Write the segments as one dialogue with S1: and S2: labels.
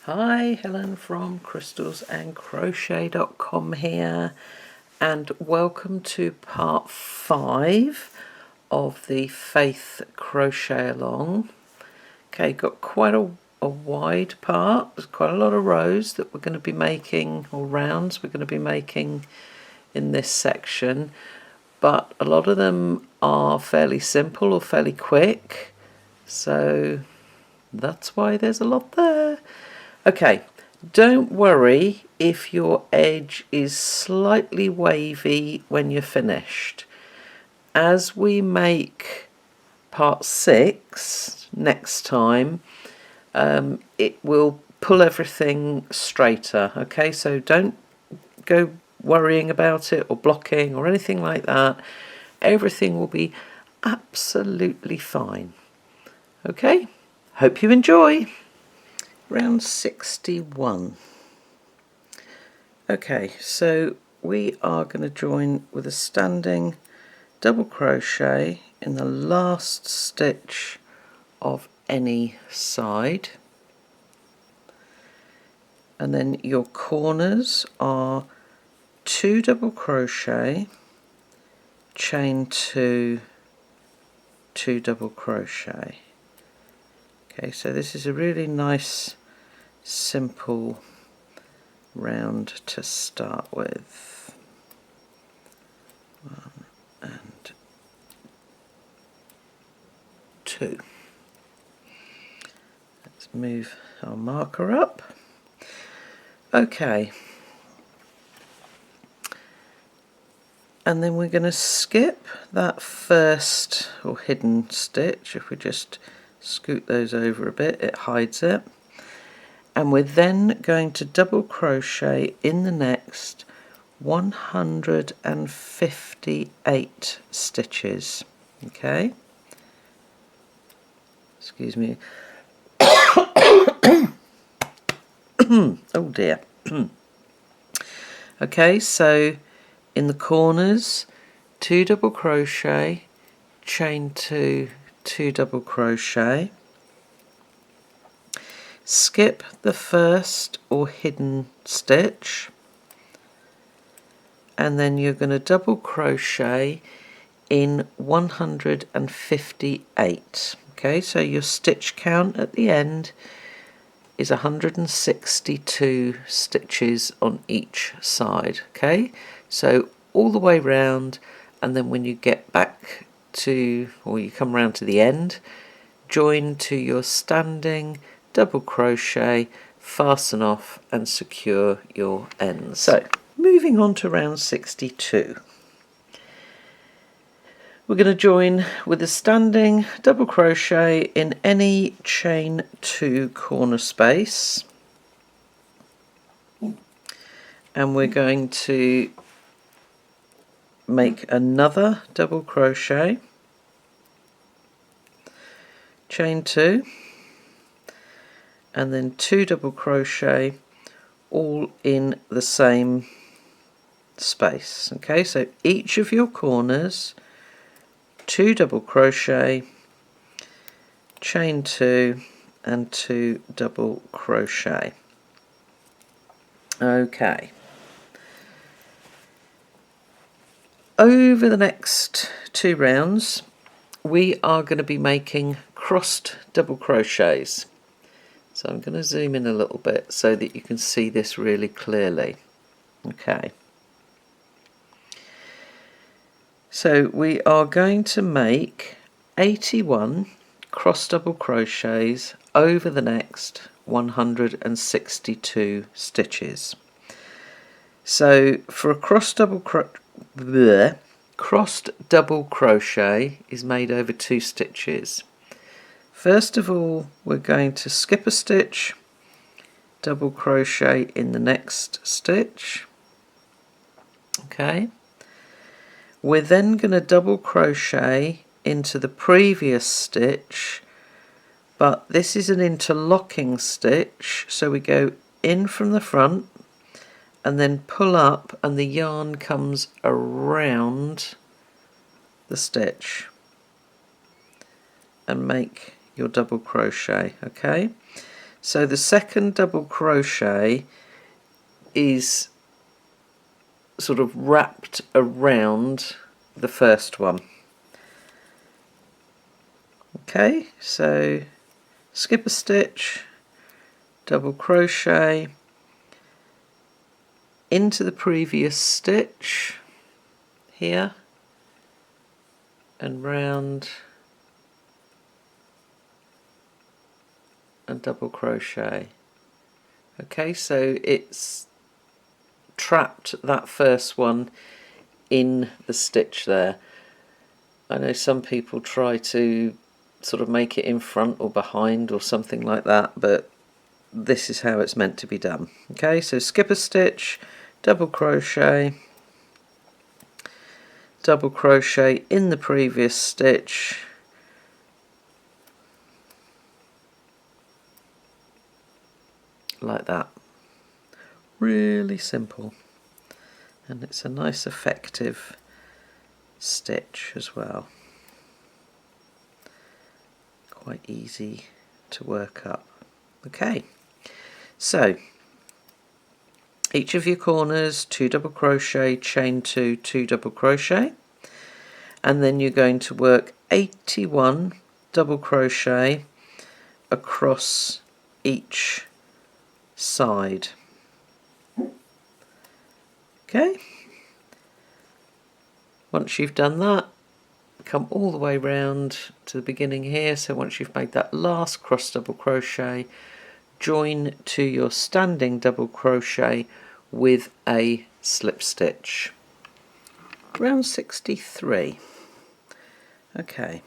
S1: Hi, Helen from crystals-and-crochet.com here, and welcome to part 5 of the Faith Crochet Along. Okay, got quite a wide part. There's quite a lot of rows that we're going to be making, or rounds we're going to be making in this section, but a lot of them are fairly simple or fairly quick, so that's why there's a lot there. Okay, don't worry if your edge is slightly wavy when you're finished. As we make part 6 next time, it will pull everything straighter. Okay, so don't go worrying about it or blocking or anything like that. Everything will be absolutely fine. Okay, hope you enjoy. Round 61. Okay, so we are going to join with a standing double crochet in the last stitch of any side, and then your corners are 2 double crochet, chain 2, 2 double crochet. Okay, so this is a really nice simple round to start with. 1 and 2. Let's move our marker up. Okay, and then we're going to skip that first or hidden stitch. If we just scoot those over a bit, it hides it. And we're then going to double crochet in the next 158 stitches. Okay, excuse me. Oh dear. Okay, so in the corners, 2 double crochet, chain 2, 2 double crochet. Skip the first or hidden stitch, and then you're going to double crochet in 158. Okay, so your stitch count at the end is 162 stitches on each side. Okay, so all the way round, and then when you get back to, or you come round to the end, join to your standing double crochet, fasten off and secure your ends. So moving on to round 62. We're going to join with a standing double crochet in any chain 2 corner space, and we're going to make another double crochet, chain 2, and then 2 double crochet, all in the same space. Okay, so each of your corners, 2 double crochet, chain 2 and 2 double crochet. Okay, over the next 2 rounds we are going to be making crossed double crochets. So I'm going to zoom in a little bit so that you can see this really clearly. Okay, so we are going to make 81 cross double crochets over the next 162 stitches. So for a crossed double crochet is made over 2 stitches. First of all, we're going to skip a stitch, double crochet in the next stitch. Okay, we're then going to double crochet into the previous stitch, but this is an interlocking stitch, so we go in from the front and then pull up, and the yarn comes around the stitch and make your double crochet. Okay, So the second double crochet is sort of wrapped around the first one. Okay, so skip a stitch, double crochet into the previous stitch here and round and double crochet. Okay, so it's trapped that first one in the stitch there. I know some people try to sort of make it in front or behind or something like that, but this is how it's meant to be done. Okay, so skip a stitch, double crochet in the previous stitch, like that. Really simple, and it's a nice effective stitch as well. Quite easy to work up. Okay, so each of your corners, 2 double crochet, chain 2, 2 double crochet, and then you're going to work 81 double crochet across each side. Okay, once you've done that, come all the way round to the beginning here. So once you've made that last cross double crochet, join to your standing double crochet with a slip stitch. Round 63. Okay,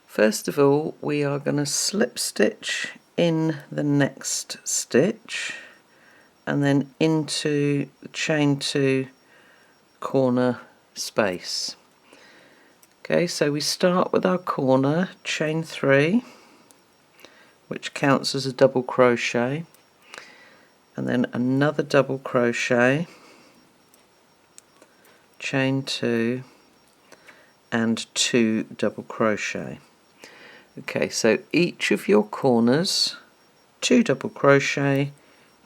S1: first of all we are going to slip stitch in the next stitch and then into the chain 2 corner space. Okay, so we start with our corner, chain 3, which counts as a double crochet, and then another double crochet, chain 2, and 2 double crochet. Okay, so each of your corners, 2 double crochet,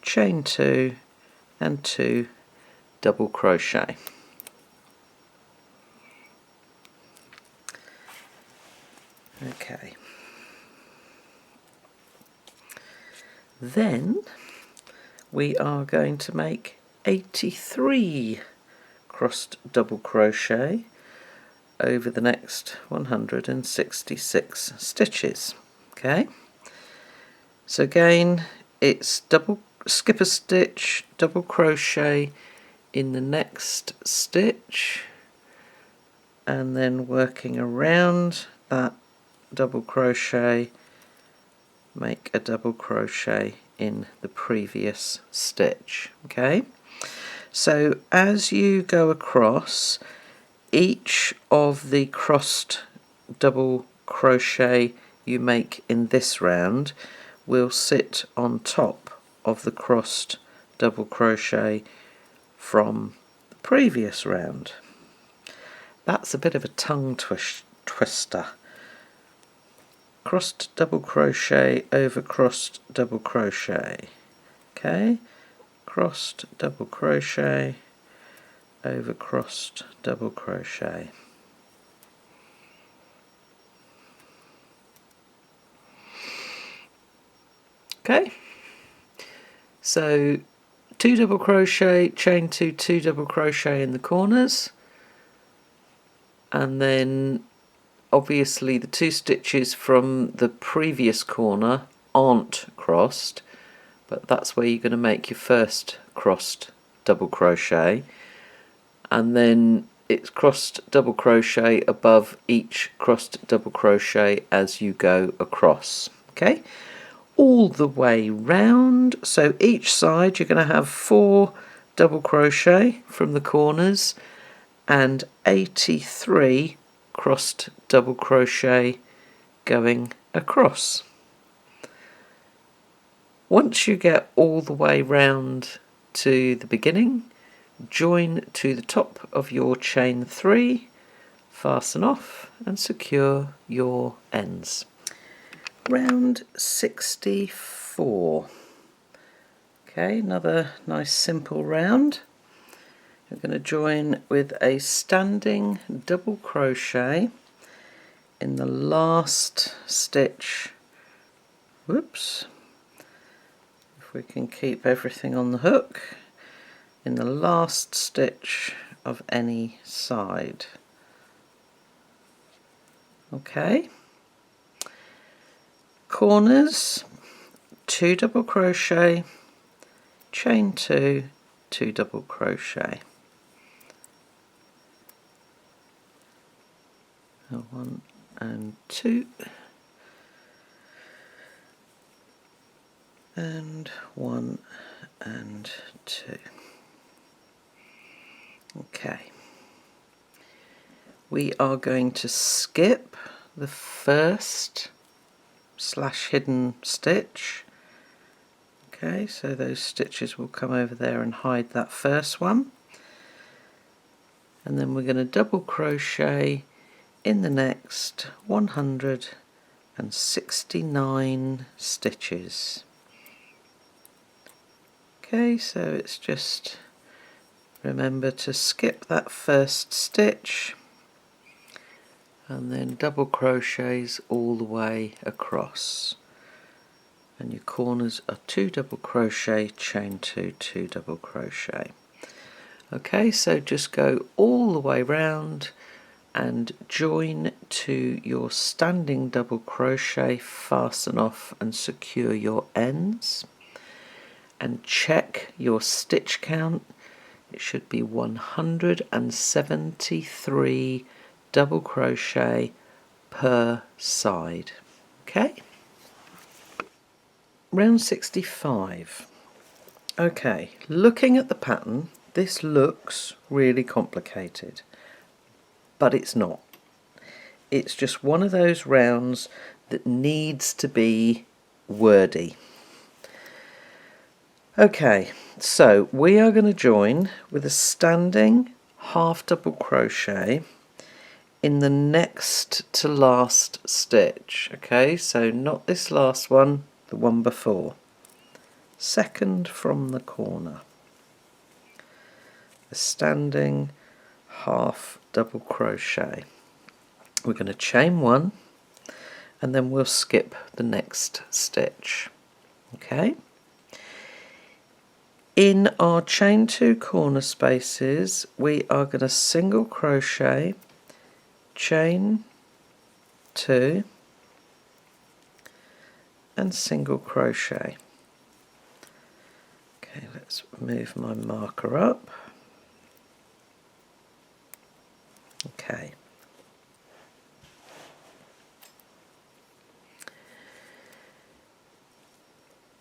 S1: chain 2, and 2 double crochet. Okay, then we are going to make 83 crossed double crochet over the next 166 stitches. Okay, so again it's skip a stitch, double crochet in the next stitch, and then working around that double crochet, make a double crochet in the previous stitch. Okay, so as you go across, each of the crossed double crochet you make in this round will sit on top of the crossed double crochet from the previous round. That's a bit of a tongue twister. Crossed double crochet over crossed double crochet. Okay, crossed double crochet over crossed double crochet. Okay, so 2 double crochet, chain 2, 2 double crochet in the corners, and then obviously the 2 stitches from the previous corner aren't crossed, but that's where you're going to make your first crossed double crochet, and then it's crossed double crochet above each crossed double crochet as you go across. Okay, all the way round. So each side you're going to have 4 double crochet from the corners and 83 crossed double crochet going across. Once you get all the way round to the beginning, join to the top of your chain 3, fasten off and secure your ends. Round 64. Okay, another nice simple round. You're going to join with a standing double crochet in the last stitch. Whoops. If we can keep everything on the hook, in the last stitch of any side. Okay. Corners, 2 double crochet, chain 2, 2 double crochet. 1 and 2 and 1 and 2. Okay, we are going to skip the first slash hidden stitch. Okay, so those stitches will come over there and hide that first one, and then we're going to double crochet in the next 169 stitches. Okay, so it's just remember to skip that first stitch and then double crochets all the way across, and your corners are 2 double crochet, chain 2, 2 double crochet. Okay, so just go all the way round and join to your standing double crochet, fasten off and secure your ends, and check your stitch count. It should be 173 double crochet per side. Okay, round 65. Okay, looking at the pattern, this looks really complicated, but it's not. It's just one of those rounds that needs to be wordy. Okay, so we are going to join with a standing half double crochet in the next to last stitch. Okay, so not this last one, the one before. Second from the corner. A standing half double crochet. We're going to chain 1 and then we'll skip the next stitch. Okay. In our chain 2 corner spaces, we are going to single crochet, chain 2 and single crochet. Okay, let's move my marker up. Okay.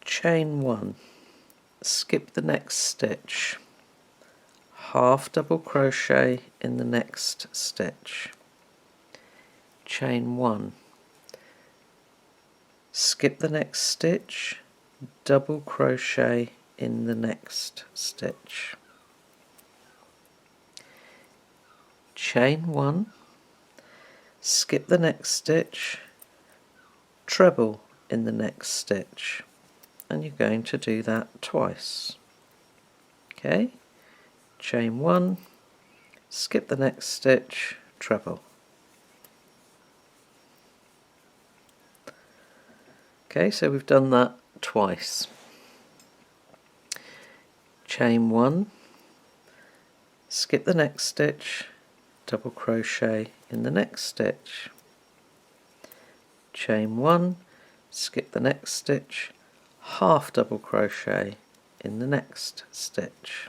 S1: Chain 1, skip the next stitch, half double crochet in the next stitch, chain 1, skip the next stitch, double crochet in the next stitch, chain 1, skip the next stitch, treble in the next stitch, and you're going to do that twice. Okay, chain 1, skip the next stitch, treble. Okay, so we've done that twice. Chain 1, skip the next stitch, double crochet in the next stitch, chain 1, skip the next stitch, half double crochet in the next stitch.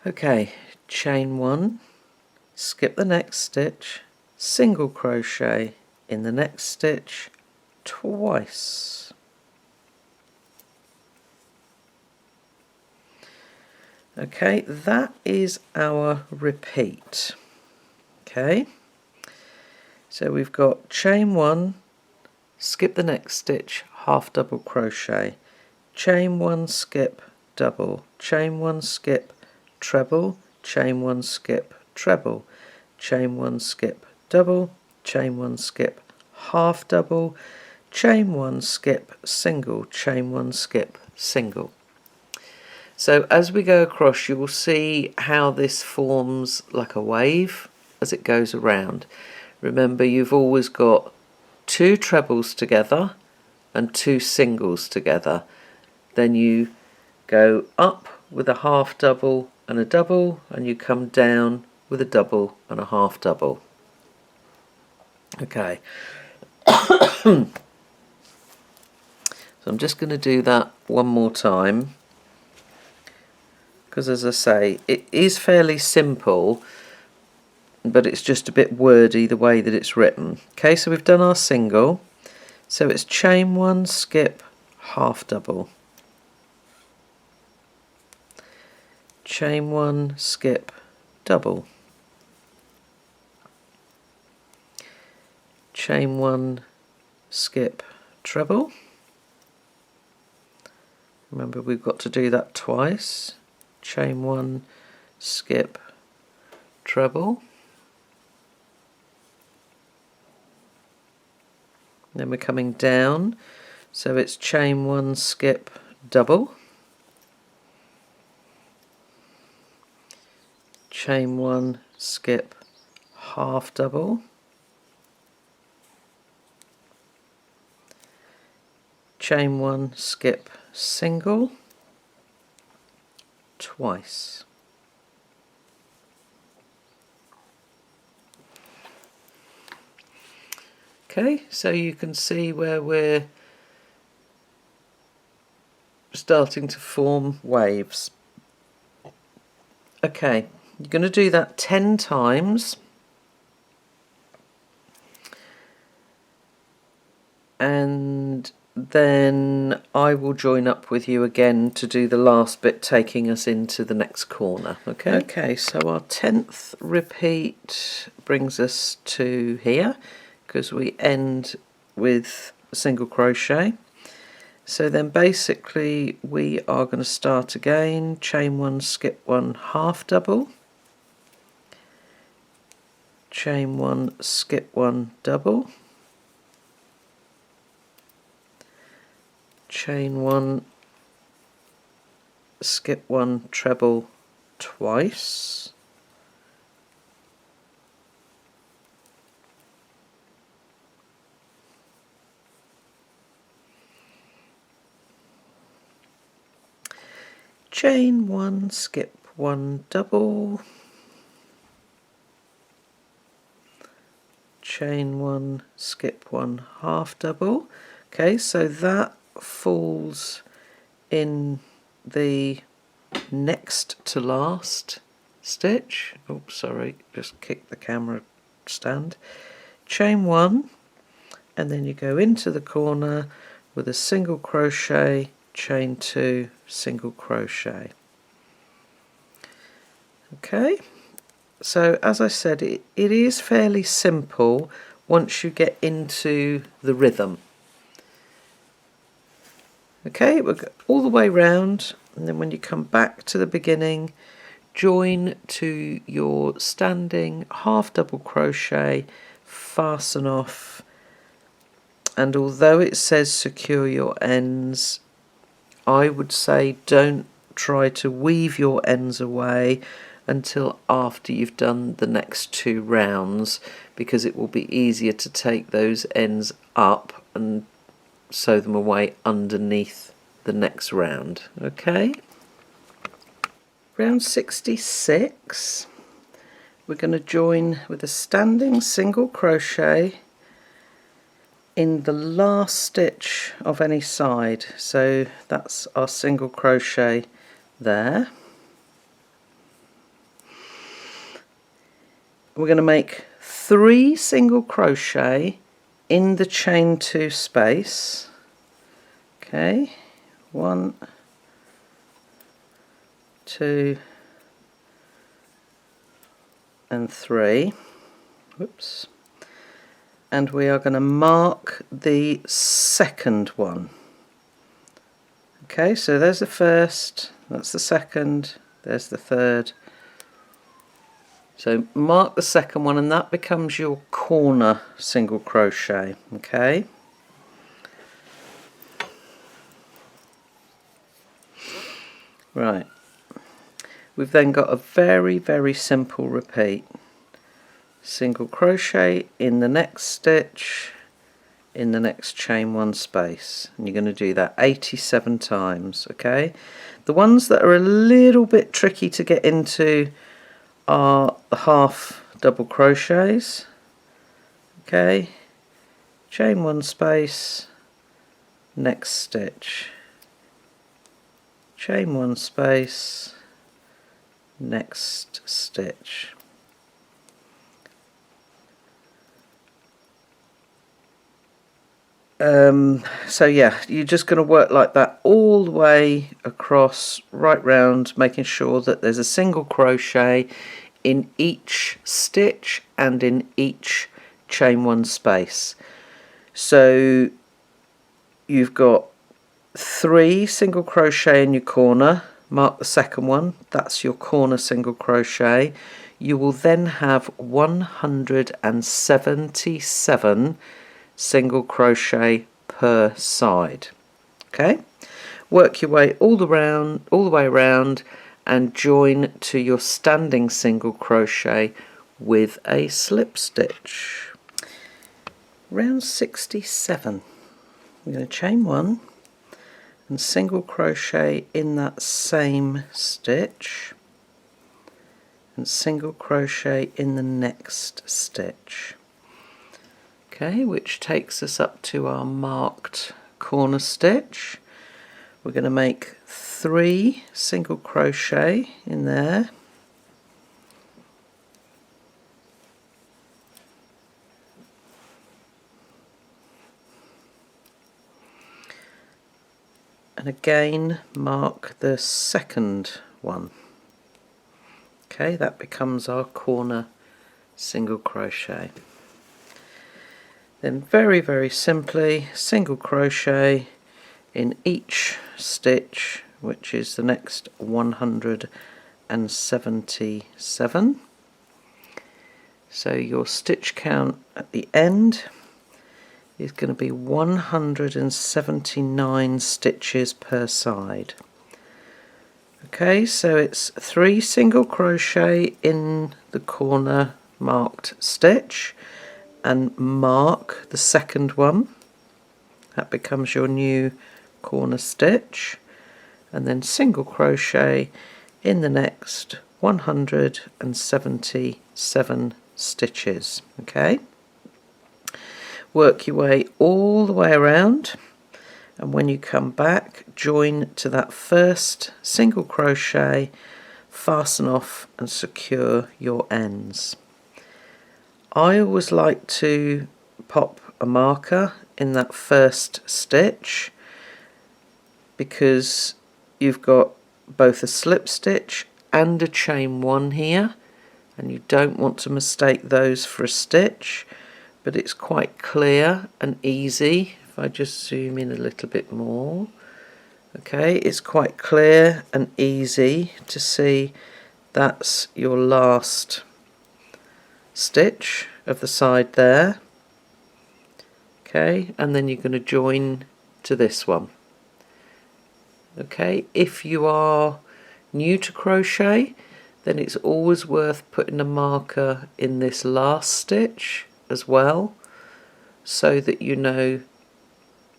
S1: Okay, chain 1, skip the next stitch, single crochet in the next stitch twice. Okay, that is our repeat. Okay, so we've got chain 1, skip the next stitch, half double crochet, chain 1, skip, double, chain 1, skip, treble, chain 1, skip, treble, chain 1, skip, double, chain 1, skip, half double, chain 1, skip, single, chain 1, skip, single. So as we go across, you will see how this forms like a wave as it goes around. Remember, you've always got 2 trebles together and 2 singles together. Then you go up with a half double and a double, and you come down with a double and a half double. Okay. So I'm just going to do that one more time, because as I say, it is fairly simple, but it's just a bit wordy the way that it's written. Okay, so we've done our single, so it's chain 1, skip, half double, chain 1, skip, double, chain 1, skip, treble. Remember, we've got to do that twice. Chain 1, skip, treble. Then we're coming down, so it's chain 1, skip, double, chain 1, skip, half double, chain 1, skip, single, twice. Okay, so you can see where we're starting to form waves. Okay, you're going to do that 10 times, and then I will join up with you again to do the last bit, taking us into the next corner. Okay, so our 10th repeat brings us to here, because we end with a single crochet. So then basically we are going to start again, chain 1, skip 1, half double, chain 1, skip 1, double, chain 1, skip 1, treble, twice, chain 1, skip 1, double, chain 1, skip 1, half double. Okay, so that falls in the next to last stitch. Oh, sorry, just kicked the camera stand. Chain 1, and then you go into the corner with a single crochet, chain 2, single crochet. Okay, so as I said, it is fairly simple once you get into the rhythm. Okay, we'll go all the way round, and then when you come back to the beginning, join to your standing half double crochet, fasten off, and although it says secure your ends, I would say don't try to weave your ends away until after you've done the next 2 rounds, because it will be easier to take those ends up and sew them away underneath the next round. Okay, round 66, we're going to join with a standing single crochet in the last stitch of any side, so that's our single crochet there. We're going to make 3 single crochet in the chain 2 space. Okay, 1, 2 and 3. Whoops. And we are going to mark the second one. Okay, so there's the first, that's the second, there's the third. So mark the second one, and that becomes your corner single crochet. Okay. Right. We've then got a very, very simple repeat. Single crochet in the next stitch, in the next chain one space, and you're going to do that 87 times. Okay. The ones that are a little bit tricky to get into are the half double crochets. Okay, chain one space, next stitch, chain one space, next stitch. So yeah, you're just going to work like that all the way across, right round, making sure that there's a single crochet in each stitch and in each chain one space. So you've got 3 single crochet in your corner, mark the second one, that's your corner single crochet. You will then have 177 single crochet per side. Okay, work your way all the way around and join to your standing single crochet with a slip stitch. Round 67, we're going to chain one and single crochet in that same stitch and single crochet in the next stitch. Okay, which takes us up to our marked corner stitch. We're going to make 3 single crochet in there, and again mark the second one. Okay, that becomes our corner single crochet. Then very, very simply single crochet in each stitch, which is the next 177. So your stitch count at the end is going to be 179 stitches per side. Okay, so it's 3 single crochet in the corner marked stitch and mark the second one. That becomes your new corner stitch, and then single crochet in the next 177 stitches. Okay, work your way all the way around, and when you come back, join to that first single crochet, fasten off and secure your ends. I always like to pop a marker in that first stitch because you've got both a slip stitch and a chain one here, and you don't want to mistake those for a stitch, but it's quite clear and easy. If I just zoom in a little bit more, okay, it's quite clear and easy to see that's your last stitch of the side there. Okay, and then you're going to join to this one. Okay, if you are new to crochet, then it's always worth putting a marker in this last stitch as well, so that you know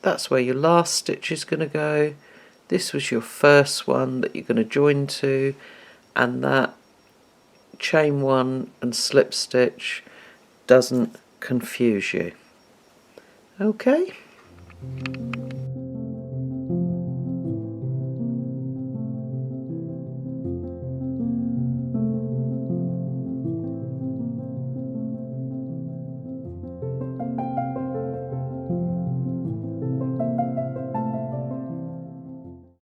S1: that's where your last stitch is going to go. This was your first one that you're going to join to, and that chain one and slip stitch doesn't confuse you. Okay.